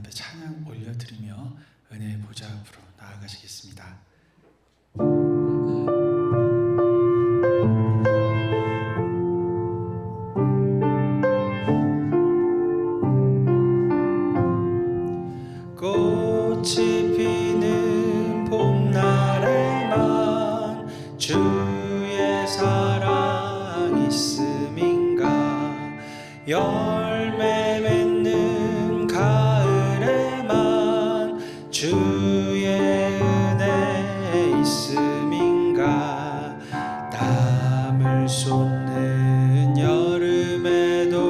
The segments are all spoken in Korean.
앞에 찬양 올려드리며 은혜의 보좌 앞으로 나아가시겠습니다. 꽃이 피는 봄날에만 주의 사랑 있음인가, 열매 맺는 가을에만 주의 은혜 있음인가, 땀을 쏟는 여름에도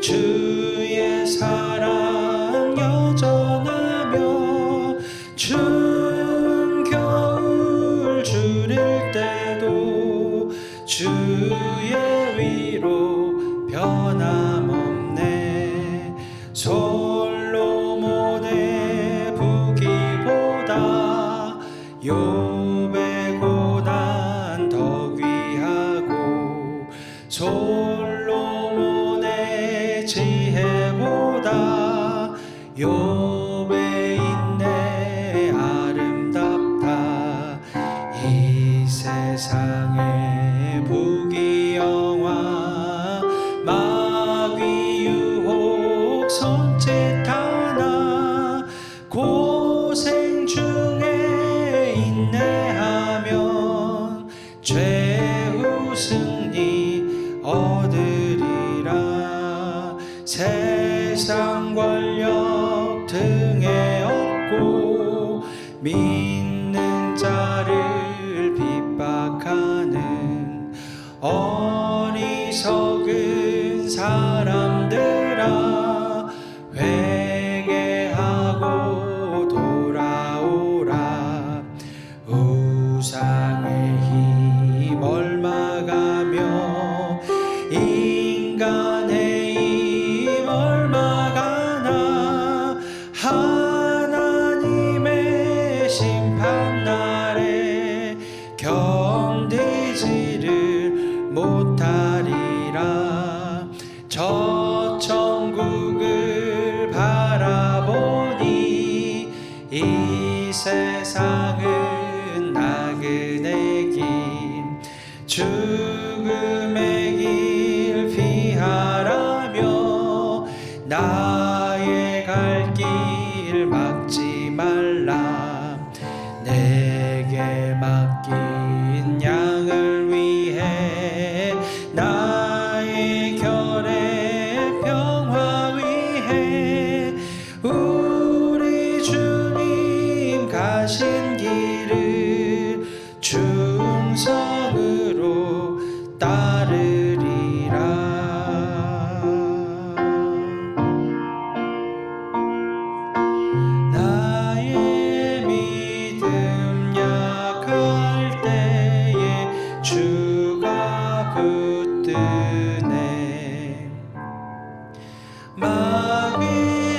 주의 사랑 여전하며, 추운 겨울 주릴 때도 주의 위로 변함없네. 솔로몬의 부귀보다 욥의 고난 더 귀하고, 솔로몬의 지혜보다 욥의 인내 아름답다. 이 세상의 부귀영화 마귀 유혹 손짓하나, 고생 중에 인내하면 최후 승리 얻으리라. 세상 권력 등에 업고 믿는 자를 핍박하는 어리석은 사람들아, 회개하고 돌아오라. 우상의 힘 얼마가며 인간의 힘 얼마가나, 하나님의 심판날에 견디지를 못하리라. 저 천국을 바라보니 이 세상은 나그네 길, 죽음의 길 피하라며, 나의 갈 길 막지 말라. 내게 맡긴 양을 위해, 나의 결의 평화 위해, 우리 주님 가신 길을 충성으로 따르리라. 나의 믿음 약할 때에 주가 붙드네. 마귀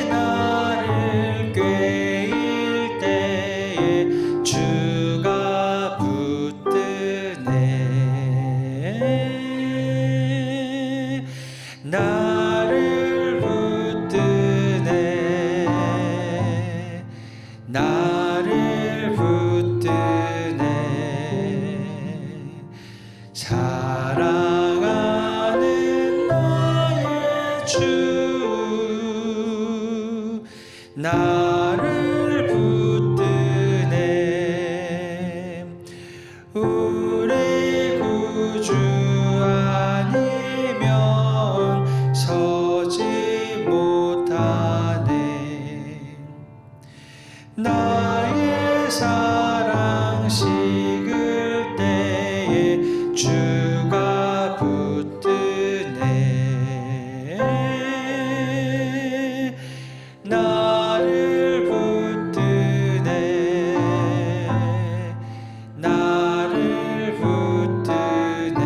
나를 꾀일 때에 주가 붙드네. 나를 붙드네. 나를 붙드네. 사랑하는 나의 주, 나를 붙드네. 우리 구주 아니면 서지 못하네. 나의 사랑 식을 때에 주가 붙드네. 나를 붙드네. 나를 붙드네.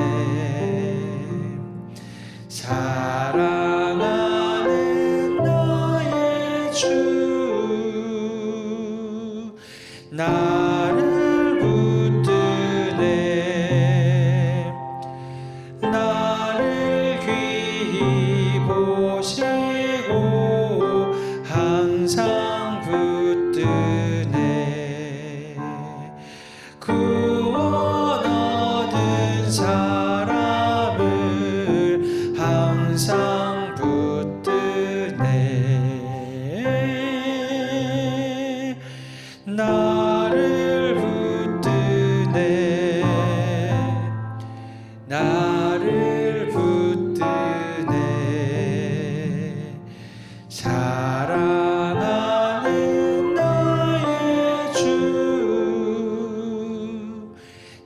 사랑하는 나의 주, 나를 붙드네.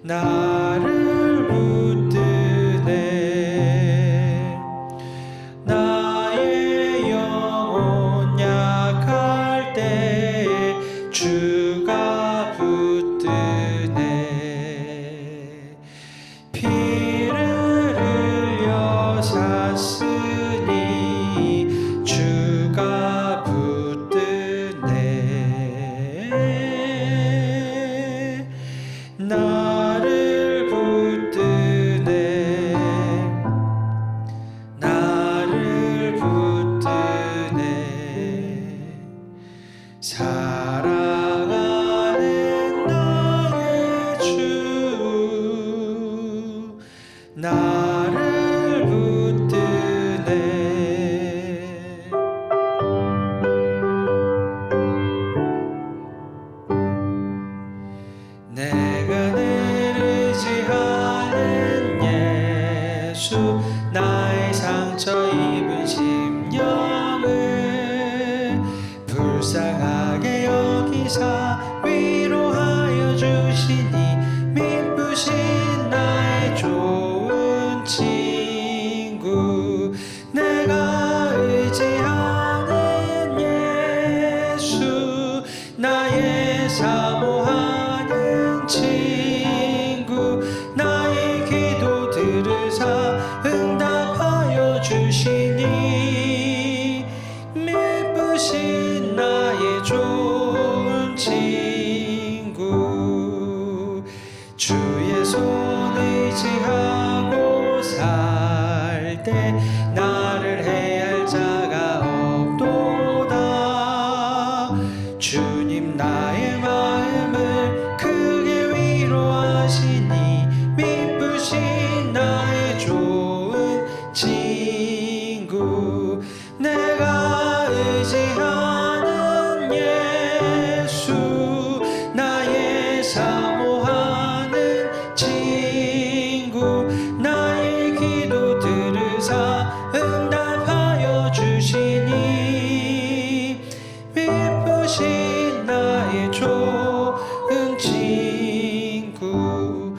나를 붙드네. 나의 영혼 약할 때 주가 붙드네. 피를 흘려 샀으니 주가 붙드네. 나를 붙드네. 나를 붙드네. 사랑하는 나의 주 나를 붙드네. 내가 늘 의지하는 예수 나의 상처 입은 심령을 불쌍하게 여기사 위로하여 주시니 미쁘신 나의 좋은 친구. 내가 의지하는 예수 나의 사모하는 친구. 나의 기도 들으사 응답하여 주시니 미쁘신 나의 좋은 친구. 주의 손 의지하고 살 때 나를 해할 자가 없도다. 주님 나의 마음을 크게 위로하시니 미쁘신 나의 좋은 친구. 내가 의지하는 예수 나의 사모하는 친구. 나의 기도 들으사 응답하여 주시니 미쁘신 나의 좋은 친구.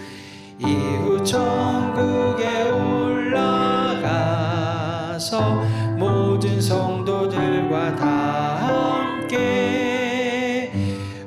이후 천국에 올라가서 모든 성도들과 다 함께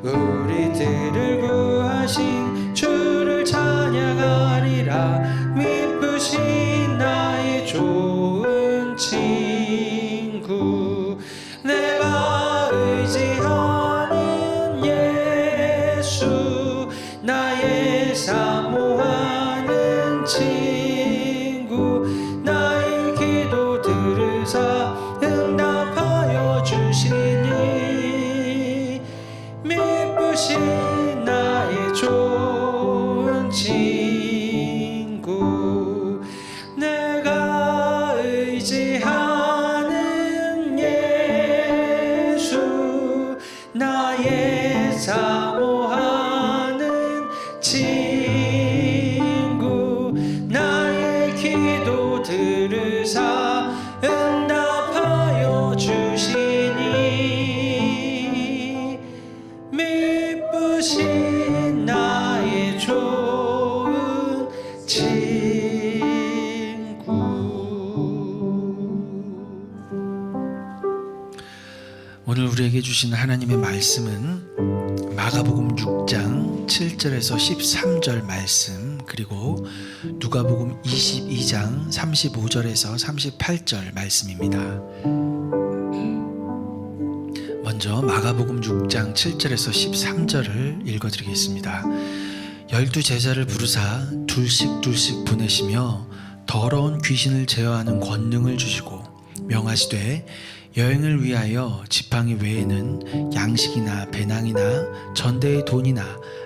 우리들을 구하신 주를 찬양하리라. 미쁘신 나의 좋은 친구. 내가 의지하는 예수 나의 사모하는 친구. 나의 기도 들으사 응답하여 주시니 미쁘신 나의 좋은 친구. 내가 의지하는 예수 나의 사모하는 친구. 나의 기도 들으사 응답하여 주시니 미쁘신 나의 좋은 친구. 오늘 우리에게 주신 하나님의 말씀은 마가복음 6장 7절에서 13절 말씀, 그리고 누가복음 22장 35절에서 38절 말씀입니다. 먼저 마가복음 6장 7절에서 13절을 읽어드리겠습니다. 12 제자를 부르사 둘씩 보내시며 더러운 귀신을 제어하는 권능을 주시고 명하시되 여행을 위하여 지팡이 외에는 양식이나 배낭이나 전대의 돈이나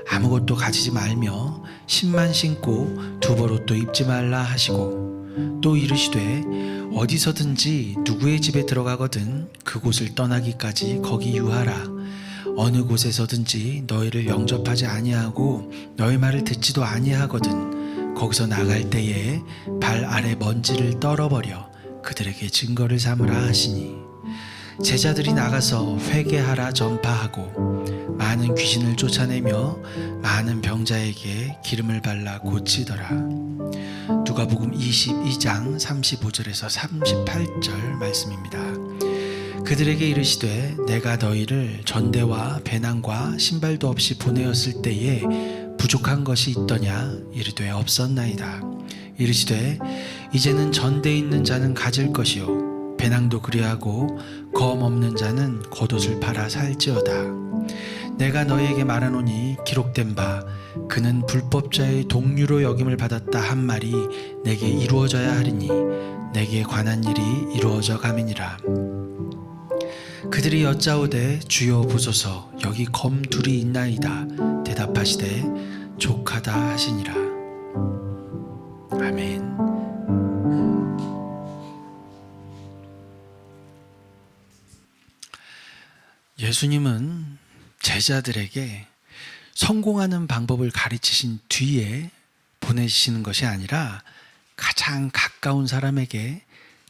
아무것도 가지지 말며 신만 신고 두벌옷도 입지 말라 하시고, 또 이르시되 어디서든지 누구의 집에 들어가거든 그곳을 떠나기까지 거기 유하라. 어느 곳에서든지 너희를 영접하지 아니하고 너희 말을 듣지도 아니하거든 거기서 나갈 때에 발 아래 먼지를 떨어버려 그들에게 증거를 삼으라 하시니, 제자들이 나가서 회개하라 전파하고 많은 귀신을 쫓아내며 많은 병자에게 기름을 발라 고치더라. 누가복음 22장 35절에서 38절 말씀입니다. 그들에게 이르시되 내가 너희를 전대와 배낭과 신발도 없이 보내었을 때에 부족한 것이 있더냐? 이르되 없었나이다. 이르시되 이제는 전대 있는 자는 가질 것이요 배낭도 그리하고 검 없는 자는 겉옷을 팔아 살지어다. 내가 너희에게 말하노니 기록된 바 그는 불법자의 동류로 여김을 받았다 한 말이 내게 이루어져야 하리니 내게 관한 일이 이루어져 가미니라. 그들이 여짜오되 주여 보소서 여기 검 둘이 있나이다. 대답하시되 족하다 하시니라. 아멘. 예수님은 제자들에게 성공하는 방법을 가르치신 뒤에 보내시는 것이 아니라 가장 가까운 사람에게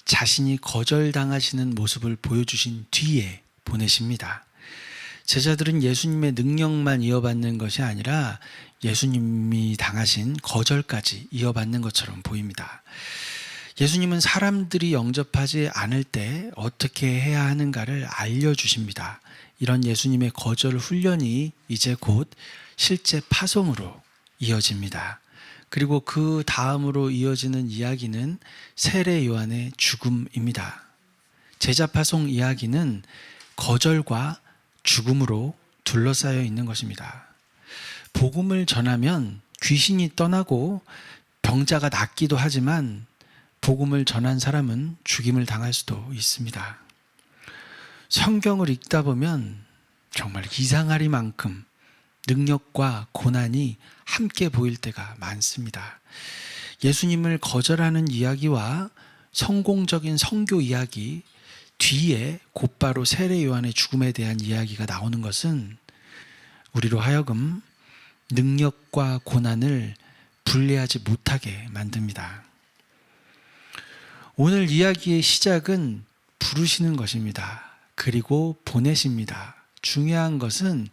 자신이 거절당하시는 모습을 보여주신 뒤에 보내십니다. 제자들은 예수님의 능력만 이어받는 것이 아니라 예수님이 당하신 거절까지 이어받는 것처럼 보입니다. 예수님은 사람들이 영접하지 않을 때 어떻게 해야 하는가를 알려주십니다. 이런 예수님의 거절 훈련이 이제 곧 실제 파송으로 이어집니다. 그리고 그 다음으로 이어지는 이야기는 세례 요한의 죽음입니다. 제자 파송 이야기는 거절과 죽음으로 둘러싸여 있는 것입니다. 복음을 전하면 귀신이 떠나고 병자가 낫기도 하지만 복음을 전한 사람은 죽임을 당할 수도 있습니다. 성경을 읽다 보면 정말 이상하리만큼 능력과 고난이 함께 보일 때가 많습니다. 예수님을 거절하는 이야기와 성공적인 선교 이야기 뒤에 곧바로 세례 요한의 죽음에 대한 이야기가 나오는 것은 우리로 하여금 능력과 고난을 분리하지 못하게 만듭니다. 오늘 이야기의 시작은 부르시는 것입니다. 그리고 보내십니다. 중요한 것은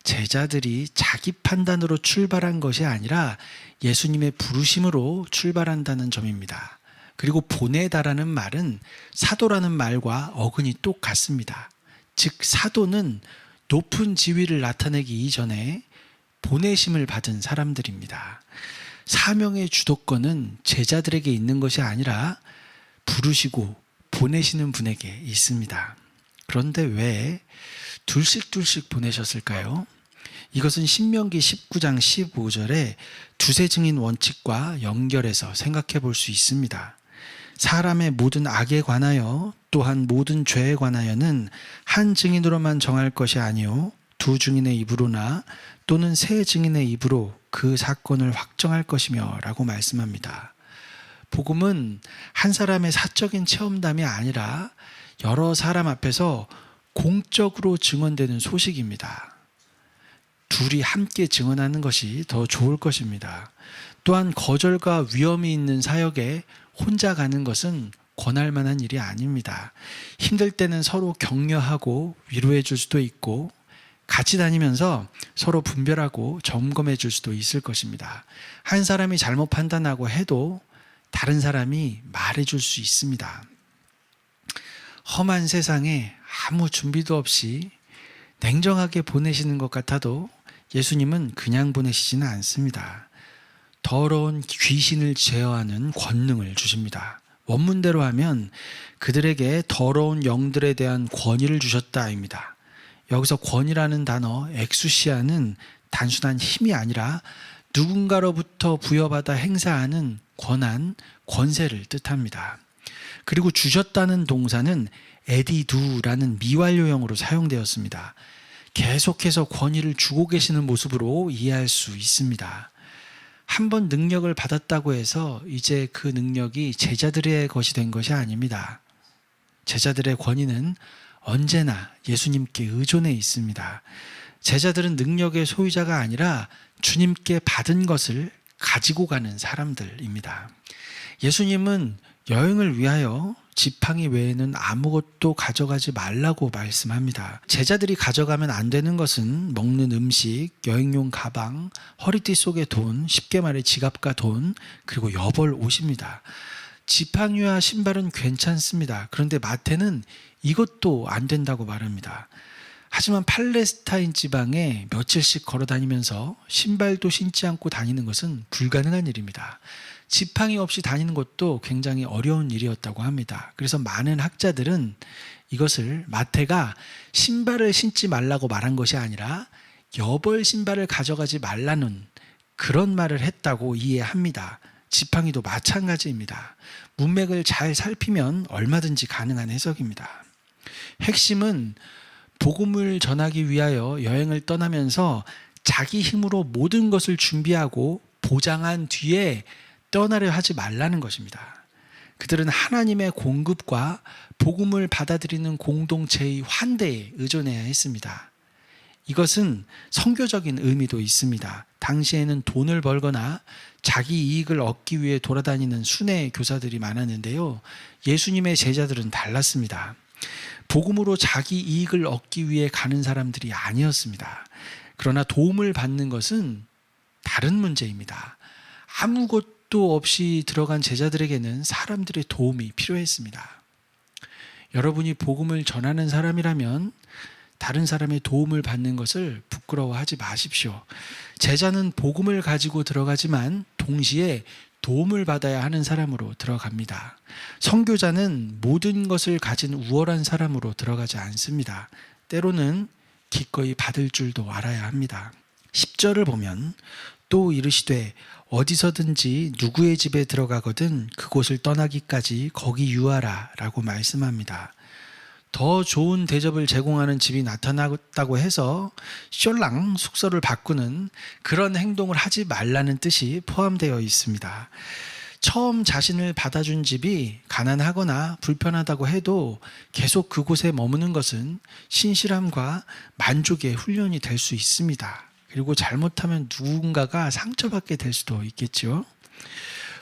제자들이 자기 판단으로 출발한 것이 아니라 예수님의 부르심으로 출발한다는 점입니다. 그리고 보내다라는 말은 사도라는 말과 어근이 똑같습니다. 즉 사도는 높은 지위를 나타내기 이전에 보내심을 받은 사람들입니다. 사명의 주도권은 제자들에게 있는 것이 아니라 부르시고 보내시는 분에게 있습니다. 그런데 왜 둘씩 보내셨을까요? 이것은 신명기 19장 15절에 두세 증인 원칙과 연결해서 생각해 볼 수 있습니다. 사람의 모든 악에 관하여 또한 모든 죄에 관하여는 한 증인으로만 정할 것이 아니요 두 증인의 입으로나 또는 세 증인의 입으로 그 사건을 확정할 것이며 라고 말씀합니다. 복음은 한 사람의 사적인 체험담이 아니라 여러 사람 앞에서 공적으로 증언되는 소식입니다. 둘이 함께 증언하는 것이 더 좋을 것입니다. 또한 거절과 위험이 있는 사역에 혼자 가는 것은 권할 만한 일이 아닙니다. 힘들 때는 서로 격려하고 위로해 줄 수도 있고 같이 다니면서 서로 분별하고 점검해 줄 수도 있을 것입니다. 한 사람이 잘못 판단하고 해도 다른 사람이 말해 줄 수 있습니다. 험한 세상에 아무 준비도 없이 냉정하게 보내시는 것 같아도 예수님은 그냥 보내시지는 않습니다. 더러운 귀신을 제어하는 권능을 주십니다. 원문대로 하면 그들에게 더러운 영들에 대한 권위를 주셨다입니다. 여기서 권위라는 단어 엑수시아는 단순한 힘이 아니라 누군가로부터 부여받아 행사하는 권한, 권세를 뜻합니다. 그리고 주셨다는 동사는 에디두라는 미완료형으로 사용되었습니다. 계속해서 권위를 주고 계시는 모습으로 이해할 수 있습니다. 한번 능력을 받았다고 해서 이제 그 능력이 제자들의 것이 된 것이 아닙니다. 제자들의 권위는 언제나 예수님께 의존해 있습니다. 제자들은 능력의 소유자가 아니라 주님께 받은 것을 가지고 가는 사람들입니다. 예수님은 여행을 위하여 지팡이 외에는 아무것도 가져가지 말라고 말씀합니다. 제자들이 가져가면 안 되는 것은 먹는 음식, 여행용 가방, 허리띠 속의 돈, 쉽게 말해 지갑과 돈, 그리고 여벌 옷입니다. 지팡이와 신발은 괜찮습니다. 그런데 마태는 이것도 안 된다고 말합니다. 하지만 팔레스타인 지방에 며칠씩 걸어 다니면서 신발도 신지 않고 다니는 것은 불가능한 일입니다. 지팡이 없이 다니는 것도 굉장히 어려운 일이었다고 합니다. 그래서 많은 학자들은 이것을 마태가 신발을 신지 말라고 말한 것이 아니라 여벌 신발을 가져가지 말라는 그런 말을 했다고 이해합니다. 지팡이도 마찬가지입니다. 문맥을 잘 살피면 얼마든지 가능한 해석입니다. 핵심은 복음을 전하기 위하여 여행을 떠나면서 자기 힘으로 모든 것을 준비하고 보장한 뒤에 떠나려 하지 말라는 것입니다. 그들은 하나님의 공급과 복음을 받아들이는 공동체의 환대에 의존해야 했습니다. 이것은 선교적인 의미도 있습니다. 당시에는 돈을 벌거나 자기 이익을 얻기 위해 돌아다니는 순회 교사들이 많았는데요. 예수님의 제자들은 달랐습니다. 복음으로 자기 이익을 얻기 위해 가는 사람들이 아니었습니다. 그러나 도움을 받는 것은 다른 문제입니다. 아무것도 없이 들어간 제자들에게는 사람들의 도움이 필요했습니다. 여러분이 복음을 전하는 사람이라면 다른 사람의 도움을 받는 것을 부끄러워하지 마십시오. 제자는 복음을 가지고 들어가지만 동시에 도움을 받아야 하는 사람으로 들어갑니다. 선교자는 모든 것을 가진 우월한 사람으로 들어가지 않습니다. 때로는 기꺼이 받을 줄도 알아야 합니다. 10절을 보면 또 이르시되 어디서든지 누구의 집에 들어가거든 그곳을 떠나기까지 거기 유하라 라고 말씀합니다. 더 좋은 대접을 제공하는 집이 나타났다고 해서 숄랑 숙소를 바꾸는 그런 행동을 하지 말라는 뜻이 포함되어 있습니다. 처음 자신을 받아준 집이 가난하거나 불편하다고 해도 계속 그곳에 머무는 것은 신실함과 만족의 훈련이 될 수 있습니다. 그리고 잘못하면 누군가가 상처받게 될 수도 있겠죠.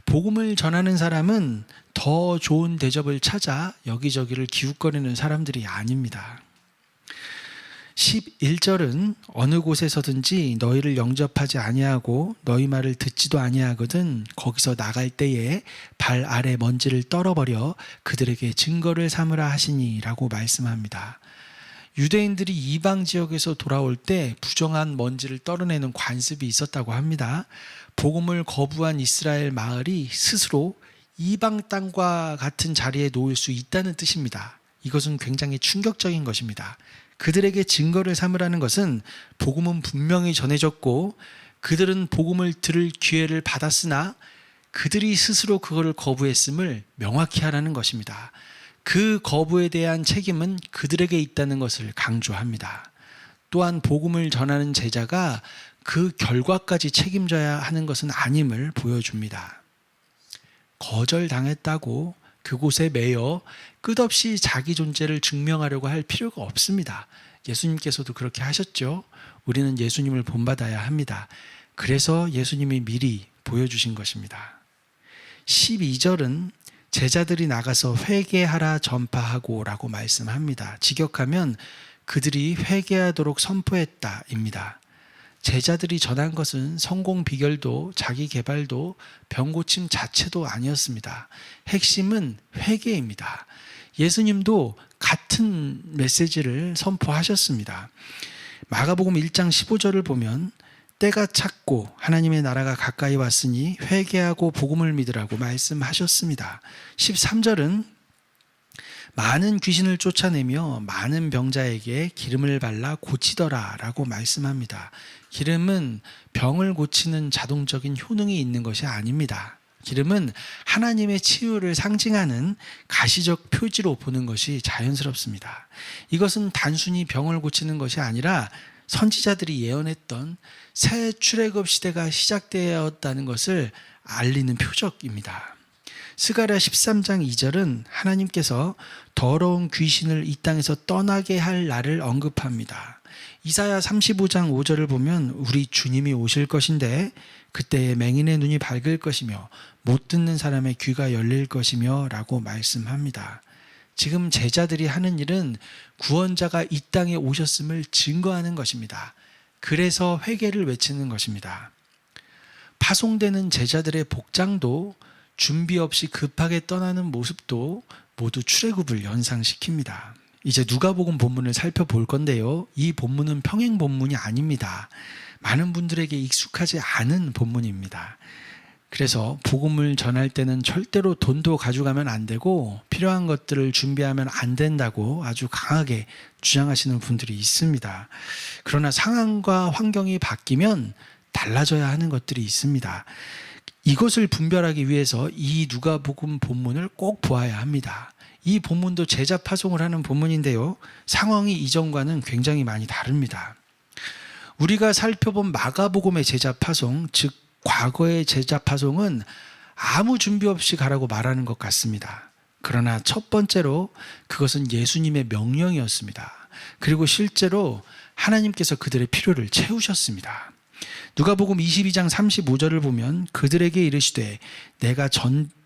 복음을 전하는 사람은 더 좋은 대접을 찾아 여기저기를 기웃거리는 사람들이 아닙니다. 11절은 어느 곳에서든지 너희를 영접하지 아니하고 너희 말을 듣지도 아니하거든 거기서 나갈 때에 발 아래 먼지를 떨어버려 그들에게 증거를 삼으라 하시니 라고 말씀합니다. 유대인들이 이방 지역에서 돌아올 때 부정한 먼지를 떨어내는 관습이 있었다고 합니다. 복음을 거부한 이스라엘 마을이 스스로 이방 땅과 같은 자리에 놓일 수 있다는 뜻입니다. 이것은 굉장히 충격적인 것입니다. 그들에게 증거를 삼으라는 것은 복음은 분명히 전해졌고 그들은 복음을 들을 기회를 받았으나 그들이 스스로 그것을 거부했음을 명확히 하라는 것입니다. 그 거부에 대한 책임은 그들에게 있다는 것을 강조합니다. 또한 복음을 전하는 제자가 그 결과까지 책임져야 하는 것은 아님을 보여줍니다. 거절당했다고 그곳에 매여 끝없이 자기 존재를 증명하려고 할 필요가 없습니다. 예수님께서도 그렇게 하셨죠. 우리는 예수님을 본받아야 합니다. 그래서 예수님이 미리 보여주신 것입니다. 12절은 제자들이 나가서 회개하라 전파하고 라고 말씀합니다. 직역하면 그들이 회개하도록 선포했다입니다. 제자들이 전한 것은 성공 비결도 자기 개발도 병고침 자체도 아니었습니다. 핵심은 회개입니다. 예수님도 같은 메시지를 선포하셨습니다. 마가복음 1장 15절을 보면 때가 찼고 하나님의 나라가 가까이 왔으니 회개하고 복음을 믿으라고 말씀하셨습니다. 13절은 많은 귀신을 쫓아내며 많은 병자에게 기름을 발라 고치더라 라고 말씀합니다. 기름은 병을 고치는 자동적인 효능이 있는 것이 아닙니다. 기름은 하나님의 치유를 상징하는 가시적 표지로 보는 것이 자연스럽습니다. 이것은 단순히 병을 고치는 것이 아니라 선지자들이 예언했던 새 출애굽 시대가 시작되었다는 것을 알리는 표적입니다. 스가랴 13장 2절은 하나님께서 더러운 귀신을 이 땅에서 떠나게 할 날을 언급합니다. 이사야 35장 5절을 보면 우리 주님이 오실 것인데 그때에 맹인의 눈이 밝을 것이며 못 듣는 사람의 귀가 열릴 것이며 라고 말씀합니다. 지금 제자들이 하는 일은 구원자가 이 땅에 오셨음을 증거하는 것입니다. 그래서 회개를 외치는 것입니다. 파송되는 제자들의 복장도 준비 없이 급하게 떠나는 모습도 모두 출애굽을 연상시킵니다. 이제 누가복음 본문을 살펴볼 건데요. 이 본문은 평행 본문이 아닙니다. 많은 분들에게 익숙하지 않은 본문입니다. 그래서 복음을 전할 때는 절대로 돈도 가져가면 안 되고 필요한 것들을 준비하면 안 된다고 아주 강하게 주장하시는 분들이 있습니다. 그러나 상황과 환경이 바뀌면 달라져야 하는 것들이 있습니다. 이것을 분별하기 위해서 이 누가복음 본문을 꼭 보아야 합니다. 이 본문도 제자 파송을 하는 본문인데요. 상황이 이전과는 굉장히 많이 다릅니다. 우리가 살펴본 마가복음의 제자 파송, 즉 과거의 제자 파송은 아무 준비 없이 가라고 말하는 것 같습니다. 그러나 첫 번째로 그것은 예수님의 명령이었습니다. 그리고 실제로 하나님께서 그들의 필요를 채우셨습니다. 누가복음 22장 35절을 보면 그들에게 이르시되 내가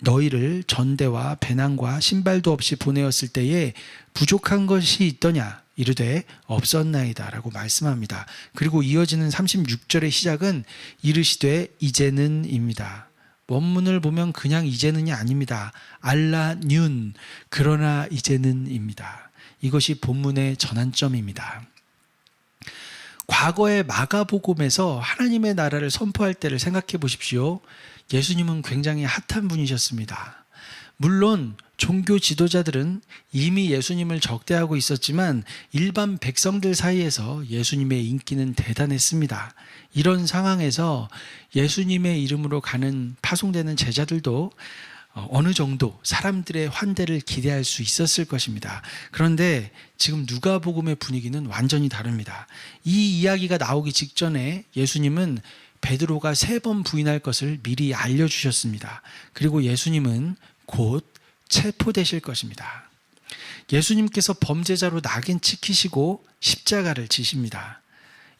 너희를 전대와 배낭과 신발도 없이 보내었을 때에 부족한 것이 있더냐 이르되 없었나이다 라고 말씀합니다. 그리고 이어지는 36절의 시작은 이르시되 이제는 입니다. 원문을 보면 그냥 이제는이 아닙니다. 알라뉴 그러나 이제는 입니다. 이것이 본문의 전환점입니다. 과거의 마가복음에서 하나님의 나라를 선포할 때를 생각해 보십시오. 예수님은 굉장히 핫한 분이셨습니다. 물론 종교 지도자들은 이미 예수님을 적대하고 있었지만 일반 백성들 사이에서 예수님의 인기는 대단했습니다. 이런 상황에서 예수님의 이름으로 가는 파송되는 제자들도 어느 정도 사람들의 환대를 기대할 수 있었을 것입니다. 그런데 지금 누가복음의 분위기는 완전히 다릅니다. 이 이야기가 나오기 직전에 예수님은 베드로가 3번 부인할 것을 미리 알려주셨습니다. 그리고 예수님은 곧 체포되실 것입니다. 예수님께서 범죄자로 낙인 찍히시고 십자가를 지십니다.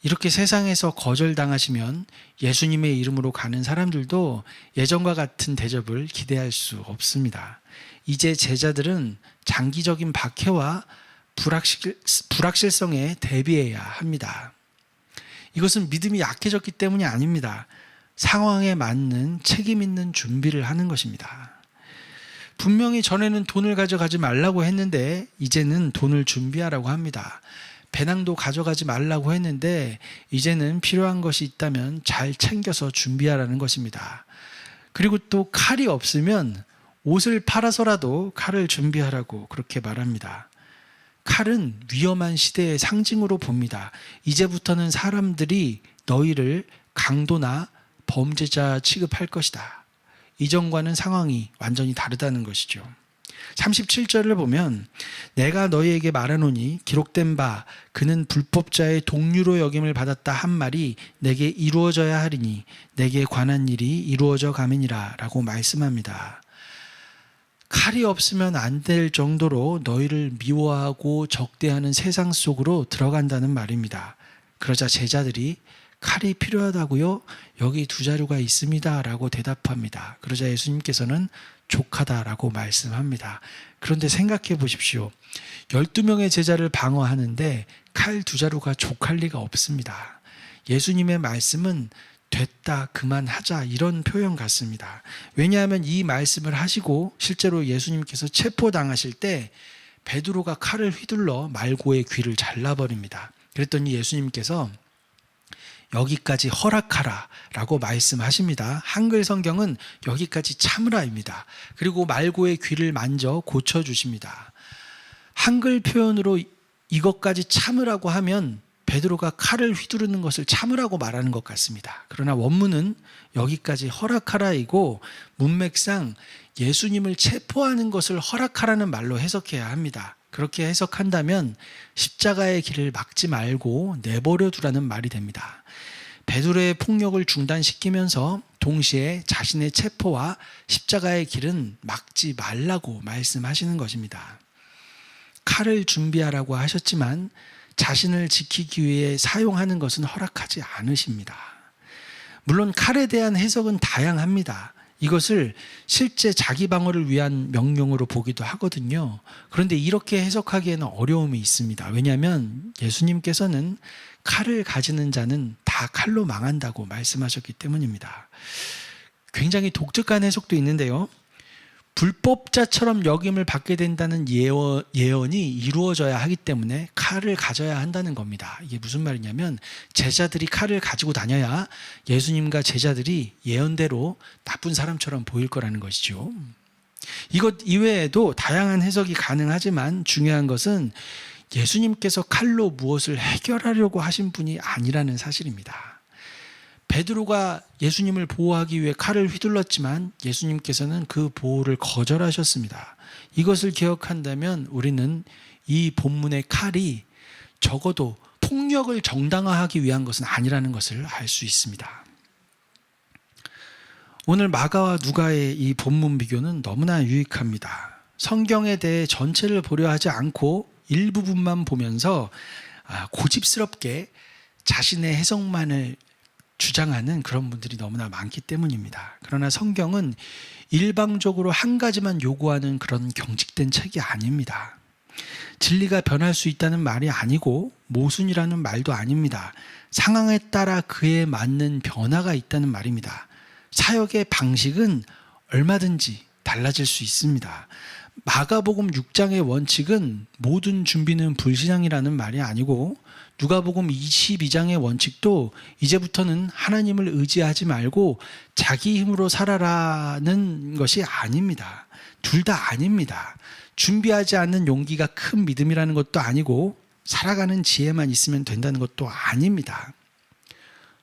이렇게 세상에서 거절당하시면 예수님의 이름으로 가는 사람들도 예전과 같은 대접을 기대할 수 없습니다. 이제 제자들은 장기적인 박해와 불확실성에 대비해야 합니다. 이것은 믿음이 약해졌기 때문이 아닙니다. 상황에 맞는 책임 있는 준비를 하는 것입니다. 분명히 전에는 돈을 가져가지 말라고 했는데 이제는 돈을 준비하라고 합니다. 배낭도 가져가지 말라고 했는데 이제는 필요한 것이 있다면 잘 챙겨서 준비하라는 것입니다. 그리고 또 칼이 없으면 옷을 팔아서라도 칼을 준비하라고 그렇게 말합니다. 칼은 위험한 시대의 상징으로 봅니다. 이제부터는 사람들이 너희를 강도나 범죄자 취급할 것이다. 이전과는 상황이 완전히 다르다는 것이죠. 37절을 보면 내가 너희에게 말하노니 기록된 바 그는 불법자의 동류로 여김을 받았다 한 말이 내게 이루어져야 하리니 내게 관한 일이 이루어져 가매니라 라고 말씀합니다. 칼이 없으면 안 될 정도로 너희를 미워하고 적대하는 세상 속으로 들어간다는 말입니다. 그러자 제자들이 칼이 필요하다고요? 여기 2자루가 있습니다 라고 대답합니다. 그러자 예수님께서는 족하다라고 말씀합니다. 그런데 생각해 보십시오. 12명의 제자를 방어하는데 칼 2자루가 족할 리가 없습니다. 예수님의 말씀은 됐다, 그만하자 이런 표현 같습니다. 왜냐하면 이 말씀을 하시고 실제로 예수님께서 체포당하실 때 베드로가 칼을 휘둘러 말고의 귀를 잘라버립니다. 그랬더니 예수님께서 여기까지 허락하라 라고 말씀하십니다. 한글 성경은 여기까지 참으라입니다. 그리고 말고의 귀를 만져 고쳐주십니다. 한글 표현으로 이것까지 참으라고 하면 베드로가 칼을 휘두르는 것을 참으라고 말하는 것 같습니다. 그러나 원문은 여기까지 허락하라이고 문맥상 예수님을 체포하는 것을 허락하라는 말로 해석해야 합니다. 그렇게 해석한다면 십자가의 길을 막지 말고 내버려 두라는 말이 됩니다. 베드로의 폭력을 중단시키면서 동시에 자신의 체포와 십자가의 길은 막지 말라고 말씀하시는 것입니다. 칼을 준비하라고 하셨지만 자신을 지키기 위해 사용하는 것은 허락하지 않으십니다. 물론 칼에 대한 해석은 다양합니다. 이것을 실제 자기 방어를 위한 명령으로 보기도 하거든요. 그런데 이렇게 해석하기에는 어려움이 있습니다. 왜냐하면 예수님께서는 칼을 가지는 자는 다 칼로 망한다고 말씀하셨기 때문입니다. 굉장히 독특한 해석도 있는데요. 불법자처럼 여김을 받게 된다는 예언이 이루어져야 하기 때문에 칼을 가져야 한다는 겁니다. 이게 무슨 말이냐면 제자들이 칼을 가지고 다녀야 예수님과 제자들이 예언대로 나쁜 사람처럼 보일 거라는 것이죠. 이것 이외에도 다양한 해석이 가능하지만 중요한 것은 예수님께서 칼로 무엇을 해결하려고 하신 분이 아니라는 사실입니다. 베드로가 예수님을 보호하기 위해 칼을 휘둘렀지만 예수님께서는 그 보호를 거절하셨습니다. 이것을 기억한다면 우리는 이 본문의 칼이 적어도 폭력을 정당화하기 위한 것은 아니라는 것을 알 수 있습니다. 오늘 마가와 누가의 이 본문 비교는 너무나 유익합니다. 성경에 대해 전체를 보려 하지 않고 일부분만 보면서 고집스럽게 자신의 해석만을 주장하는 그런 분들이 너무나 많기 때문입니다. 그러나 성경은 일방적으로 한 가지만 요구하는 그런 경직된 책이 아닙니다. 진리가 변할 수 있다는 말이 아니고 모순이라는 말도 아닙니다. 상황에 따라 그에 맞는 변화가 있다는 말입니다. 사역의 방식은 얼마든지 달라질 수 있습니다. 마가복음 6장의 원칙은 모든 준비는 불신앙이라는 말이 아니고 누가복음 22장의 원칙도 이제부터는 하나님을 의지하지 말고 자기 힘으로 살아라는 것이 아닙니다. 둘 다 아닙니다. 준비하지 않는 용기가 큰 믿음이라는 것도 아니고 살아가는 지혜만 있으면 된다는 것도 아닙니다.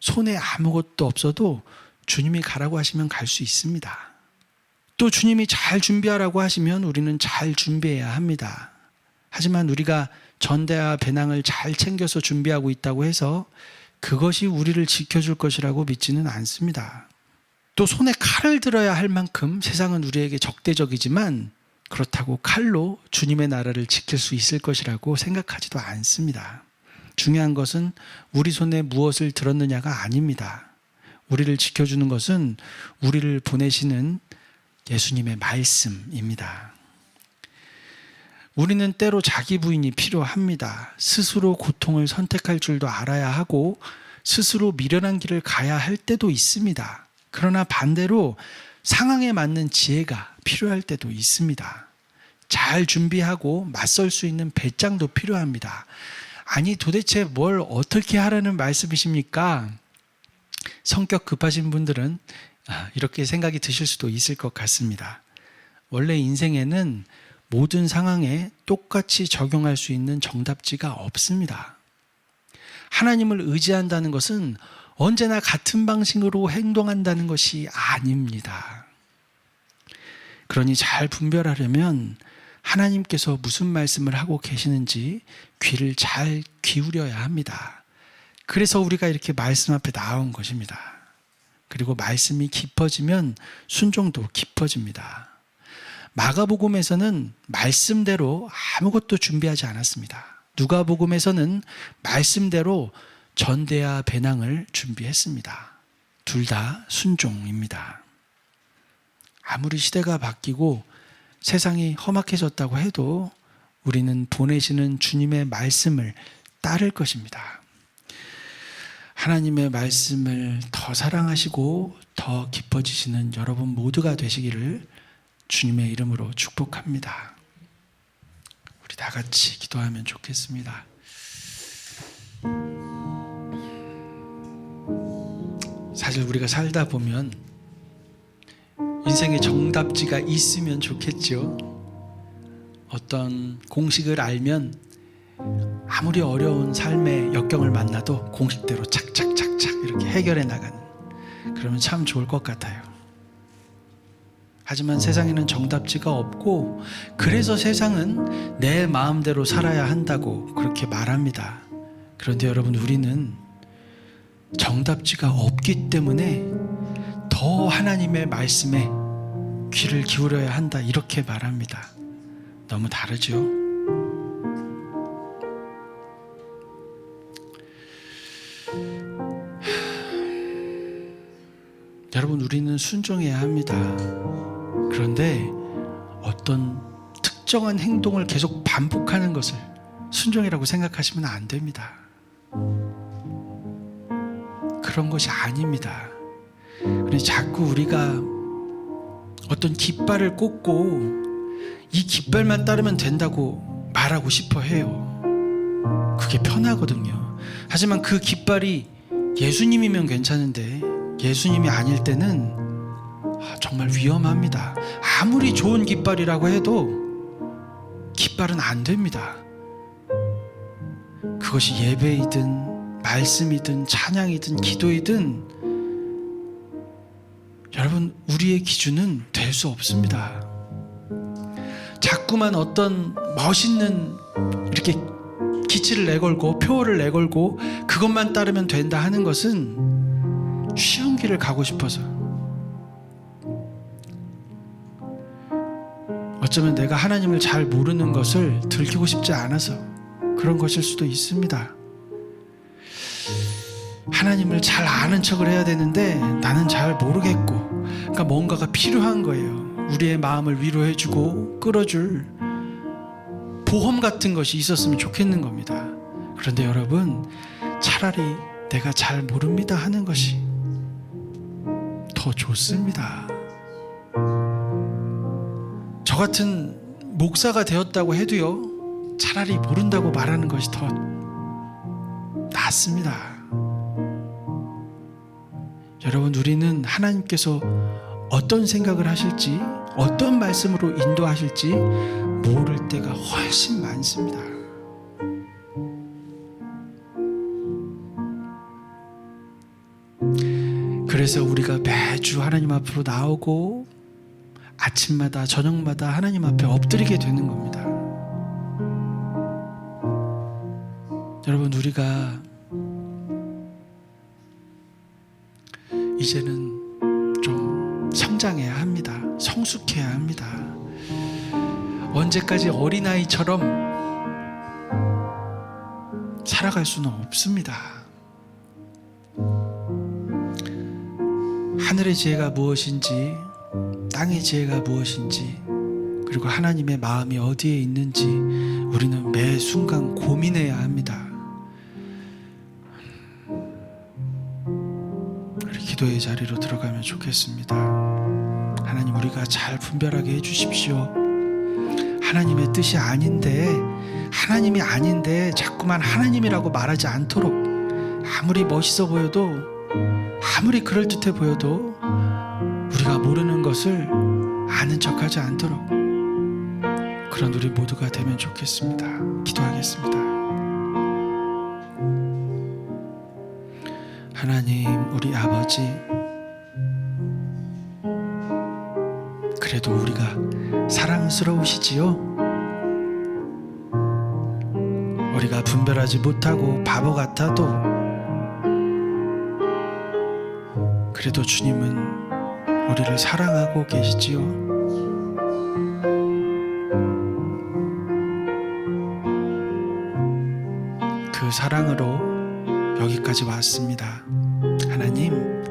손에 아무것도 없어도 주님이 가라고 하시면 갈 수 있습니다. 또 주님이 잘 준비하라고 하시면 우리는 잘 준비해야 합니다. 하지만 우리가 전대와 배낭을 잘 챙겨서 준비하고 있다고 해서 그것이 우리를 지켜줄 것이라고 믿지는 않습니다. 또 손에 칼을 들어야 할 만큼 세상은 우리에게 적대적이지만 그렇다고 칼로 주님의 나라를 지킬 수 있을 것이라고 생각하지도 않습니다. 중요한 것은 우리 손에 무엇을 들었느냐가 아닙니다. 우리를 지켜주는 것은 우리를 보내시는 예수님의 말씀입니다. 우리는 때로 자기 부인이 필요합니다. 스스로 고통을 선택할 줄도 알아야 하고 스스로 미련한 길을 가야 할 때도 있습니다. 그러나 반대로 상황에 맞는 지혜가 필요할 때도 있습니다. 잘 준비하고 맞설 수 있는 배짱도 필요합니다. 아니 도대체 뭘 어떻게 하라는 말씀이십니까? 성격 급하신 분들은 이렇게 생각이 드실 수도 있을 것 같습니다. 원래 인생에는 모든 상황에 똑같이 적용할 수 있는 정답지가 없습니다. 하나님을 의지한다는 것은 언제나 같은 방식으로 행동한다는 것이 아닙니다. 그러니 잘 분별하려면 하나님께서 무슨 말씀을 하고 계시는지 귀를 잘 기울여야 합니다. 그래서 우리가 이렇게 말씀 앞에 나온 것입니다. 그리고 말씀이 깊어지면 순종도 깊어집니다. 마가복음에서는 말씀대로 아무것도 준비하지 않았습니다. 누가복음에서는 말씀대로 전대와 배낭을 준비했습니다. 둘 다 순종입니다. 아무리 시대가 바뀌고 세상이 험악해졌다고 해도 우리는 보내시는 주님의 말씀을 따를 것입니다. 하나님의 말씀을 더 사랑하시고 더 깊어지시는 여러분 모두가 되시기를 주님의 이름으로 축복합니다. 우리 다 같이 기도하면 좋겠습니다. 사실 우리가 살다 보면 인생의 정답지가 있으면 좋겠죠. 어떤 공식을 알면 아무리 어려운 삶의 역경을 만나도 공식대로 착착착착 이렇게 해결해 나가는, 그러면 참 좋을 것 같아요. 하지만 세상에는 정답지가 없고 그래서 세상은 내 마음대로 살아야 한다고 그렇게 말합니다. 그런데 여러분, 우리는 정답지가 없기 때문에 더 하나님의 말씀에 귀를 기울여야 한다 이렇게 말합니다. 너무 다르죠? 우리는 순종해야 합니다. 그런데 어떤 특정한 행동을 계속 반복하는 것을 순종이라고 생각하시면 안 됩니다. 그런 것이 아닙니다. 그런데 자꾸 우리가 어떤 깃발을 꽂고 이 깃발만 따르면 된다고 말하고 싶어 해요. 그게 편하거든요. 하지만 그 깃발이 예수님이면 괜찮은데 예수님이 아닐 때는 정말 위험합니다. 아무리 좋은 깃발이라고 해도 깃발은 안 됩니다. 그것이 예배이든 말씀이든 찬양이든 기도이든 여러분, 우리의 기준은 될 수 없습니다. 자꾸만 어떤 멋있는 이렇게 기치를 내걸고 표어를 내걸고 그것만 따르면 된다 하는 것은 쉬운 길을 가고 싶어서, 어쩌면 내가 하나님을 잘 모르는 것을 들키고 싶지 않아서 그런 것일 수도 있습니다. 하나님을 잘 아는 척을 해야 되는데 나는 잘 모르겠고, 그러니까 뭔가가 필요한 거예요. 우리의 마음을 위로해주고 끌어줄 보험 같은 것이 있었으면 좋겠는 겁니다. 그런데 여러분, 차라리 내가 잘 모릅니다 하는 것이 더 좋습니다. 저 같은 목사가 되었다고 해도요, 차라리 모른다고 말하는 것이 더 낫습니다. 여러분, 우리는 하나님께서 어떤 생각을 하실지, 어떤 말씀으로 인도하실지 모를 때가 훨씬 많습니다. 그래서 우리가 매주 하나님 앞으로 나오고 아침마다 저녁마다 하나님 앞에 엎드리게 되는 겁니다. 여러분, 우리가 이제는 좀 성장해야 합니다. 성숙해야 합니다. 언제까지 어린아이처럼 살아갈 수는 없습니다. 하늘의 지혜가 무엇인지, 땅의 지혜가 무엇인지, 그리고 하나님의 마음이 어디에 있는지 우리는 매 순간 고민해야 합니다. 우리 기도의 자리로 들어가면 좋겠습니다. 하나님, 우리가 잘 분별하게 해주십시오. 하나님의 뜻이 아닌데, 하나님이 아닌데 자꾸만 하나님이라고 말하지 않도록, 아무리 멋있어 보여도, 아무리 그럴듯해 보여도 우리가 모르는 것을 아는 척하지 않도록 그런 우리 모두가 되면 좋겠습니다. 기도하겠습니다. 하나님, 우리 아버지, 그래도 우리가 사랑스러우시지요? 우리가 분별하지 못하고 바보 같아도 그래도 주님은 우리를 사랑하고 계시지요? 그 사랑으로 여기까지 왔습니다. 하나님,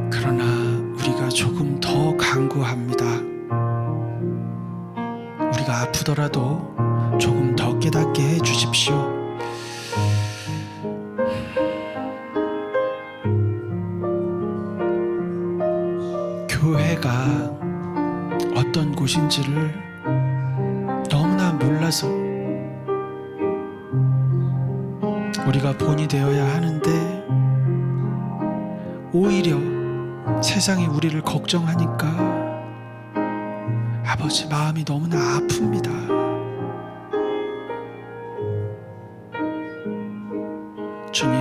그러나 우리가 조금 더 간구합니다. 우리가 아프더라도 조금 더 깨닫게 해 주십시오. 교회가 어떤 곳인지를 너무나 몰라서 우리가 본이 되어야 하는데, 오히려 세상이 우리를 걱정하니까 아버지, 마음이 너무나 아픕니다. 주님,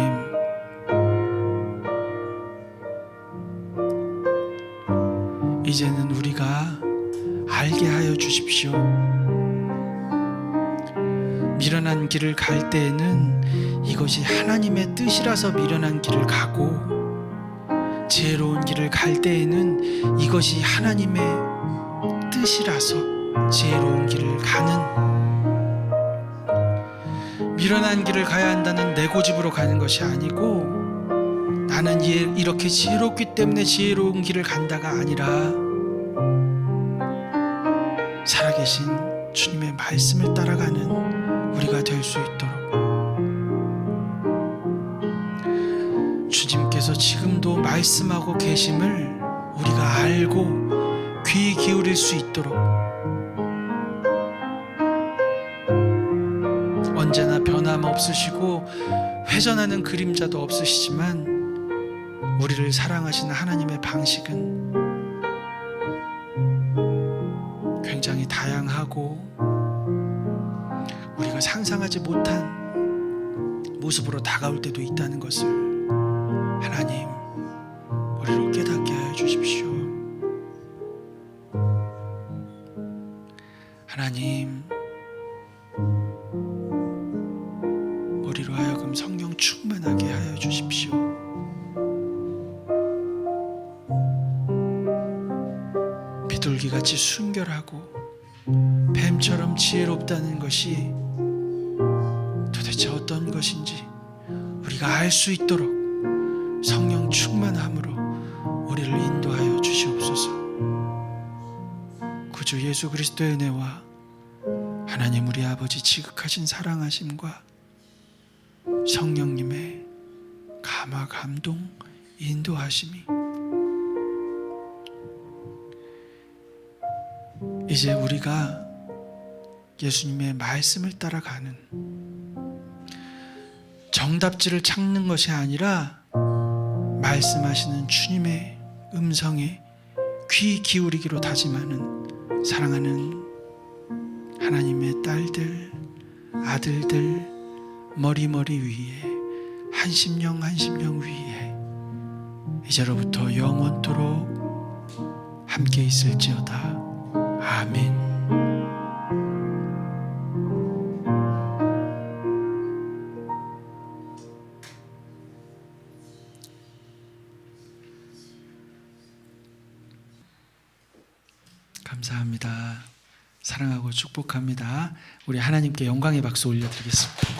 이제는 우리가 알게 하여 주십시오. 미련한 길을 갈 때에는 이것이 하나님의 뜻이라서 미련한 길을 가고, 지혜로운 길을 갈 때에는 이것이 하나님의 뜻이라서 지혜로운 길을 가는, 미련한 길을 가야 한다는 내 고집으로 가는 것이 아니고 나는 이렇게 지혜롭기 때문에 지혜로운 길을 간다가 아니라 살아계신 주님의 말씀을 따라가는 우리가 될 수 있도록 주님께서 지금도 말씀하고 계심을 우리가 알고 귀 기울일 수 있도록 언제나 변함없으시고 회전하는 그림자도 없으시지만 우리를 사랑하시는 하나님의 방식은 굉장히 다양하고 우리가 상상하지 못한 모습으로 다가올 때도 있다는 것을 하나님 우리로 깨닫게 하여 주십시오. 하나님 우리로 하여금 성령 충만하게 하여 주십시오. 비둘기같이 순결하고 뱀처럼 지혜롭다는 것이 도대체 어떤 것인지 우리가 알 수 있도록 성령 충만함으로 우리를 인도하여 주시옵소서. 구주 예수 그리스도의 은혜와 하나님 우리 아버지 지극하신 사랑하심과 성령님의 감화 감동 인도하심이 이제 우리가 예수님의 말씀을 따라가는 정답지를 찾는 것이 아니라 말씀하시는 주님의 음성에 귀 기울이기로 다짐하는 사랑하는 하나님의 딸들, 아들들 머리머리 위에 한 심령 한 심령 위에 이제로부터 영원토록 함께 있을지어다. 아멘. 감사합니다. 사랑하고 축복합니다. 우리 하나님께 영광의 박수 올려드리겠습니다.